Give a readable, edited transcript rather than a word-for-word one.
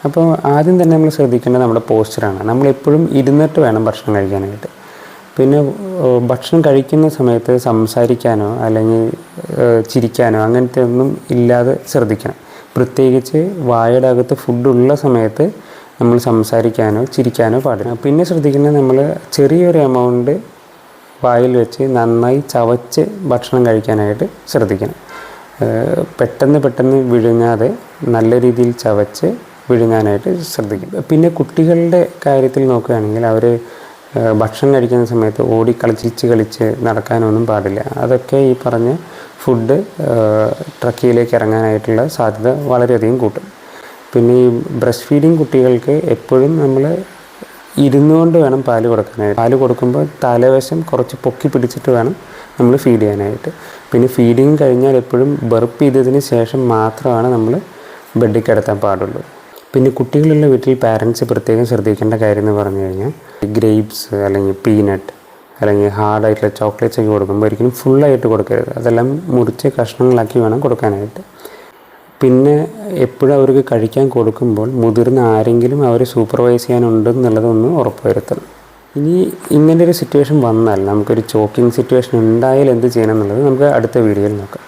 അപ്പോൾ ആദ്യം തന്നെ നമ്മൾ ശ്രദ്ധിക്കേണ്ടത് നമ്മുടെ പോസ്ചറാണ്. നമ്മളെപ്പോഴും ഇരുന്നിട്ട് വേണം ഭക്ഷണം കഴിക്കാനായിട്ട്. പിന്നെ ഭക്ഷണം കഴിക്കുന്ന സമയത്ത് സംസാരിക്കാനോ അല്ലെങ്കിൽ ചിരിക്കാനോ അങ്ങനത്തെ ഒന്നും ഇല്ലാതെ ശ്രദ്ധിക്കണം. പ്രത്യേകിച്ച് വായുടെ അകത്ത് ഫുഡുള്ള സമയത്ത് നമ്മൾ സംസാരിക്കാനോ ചിരിക്കാനോ പാടില്ല. പിന്നെ ശ്രദ്ധിക്കുന്നത്, നമ്മൾ ചെറിയൊരു എമൗണ്ട് വായിൽ വെച്ച് നന്നായി ചവച്ച് ഭക്ഷണം കഴിക്കാനായിട്ട് ശ്രദ്ധിക്കണം. പെട്ടെന്ന് വിഴുങ്ങാതെ നല്ല രീതിയിൽ ചവച്ച് വിഴുങ്ങാനായിട്ട് ശ്രദ്ധിക്കും. പിന്നെ കുട്ടികളുടെ കാര്യത്തിൽ നോക്കുകയാണെങ്കിൽ, അവർ ഭക്ഷണം കഴിക്കുന്ന സമയത്ത് കളിച്ച് നടക്കാനൊന്നും പാടില്ല. അതൊക്കെ ഈ പറഞ്ഞ ഫുഡ് ട്രക്കിയിലേക്ക് ഇറങ്ങാനായിട്ടുള്ള സാധ്യത വളരെയധികം കൂട്ടും. പിന്നെ ഈ ബ്രസ്റ്റ് ഫീഡിങ് കുട്ടികൾക്ക് എപ്പോഴും നമ്മൾ ഇരുന്നുകൊണ്ട് വേണം പാല് കൊടുക്കാനായിട്ട്. പാല് കൊടുക്കുമ്പോൾ തലവശം കുറച്ച് പൊക്കി പിടിച്ചിട്ട് വേണം നമ്മൾ ഫീഡ് ചെയ്യാനായിട്ട്. പിന്നെ ഫീഡിങ് കഴിഞ്ഞാൽ എപ്പോഴും ബർപ്പ് ചെയ്തതിന് ശേഷം മാത്രമാണ് നമ്മൾ ബെഡിൽ കിടത്താൻ പാടുള്ളൂ. പിന്നെ കുട്ടികളുള്ള വീട്ടിൽ പാരൻസ് പ്രത്യേകം ശ്രദ്ധിക്കേണ്ട കാര്യം എന്ന് പറഞ്ഞു കഴിഞ്ഞാൽ, ഗ്രേപ്സ് അല്ലെങ്കിൽ പീനട്ട് അല്ലെങ്കിൽ ഹാർഡായിട്ടുള്ള ചോക്ലേറ്റ്സ് ഒക്കെ കൊടുക്കുമ്പോൾ ഒരിക്കലും ഫുള്ളായിട്ട് കൊടുക്കരുത്. അതെല്ലാം മുറിച്ച് കഷ്ണങ്ങളാക്കി വേണം കൊടുക്കാനായിട്ട്. പിന്നെ എപ്പോഴും അവർക്ക് കഴിക്കാൻ കൊടുക്കുമ്പോൾ മുതിർന്ന ആരെങ്കിലും അവരെ സൂപ്പർവൈസ് ചെയ്യാനുണ്ടെന്നുള്ളതൊന്ന് ഉറപ്പുവരുത്തണം. ഇനി ഇങ്ങനൊരു സിറ്റുവേഷൻ വന്നാൽ, നമുക്കൊരു ചോക്കിങ് സിറ്റുവേഷൻ ഉണ്ടായാൽ എന്ത് ചെയ്യണം എന്നുള്ളത് നമുക്ക് അടുത്ത വീഡിയോയിൽ നോക്കാം.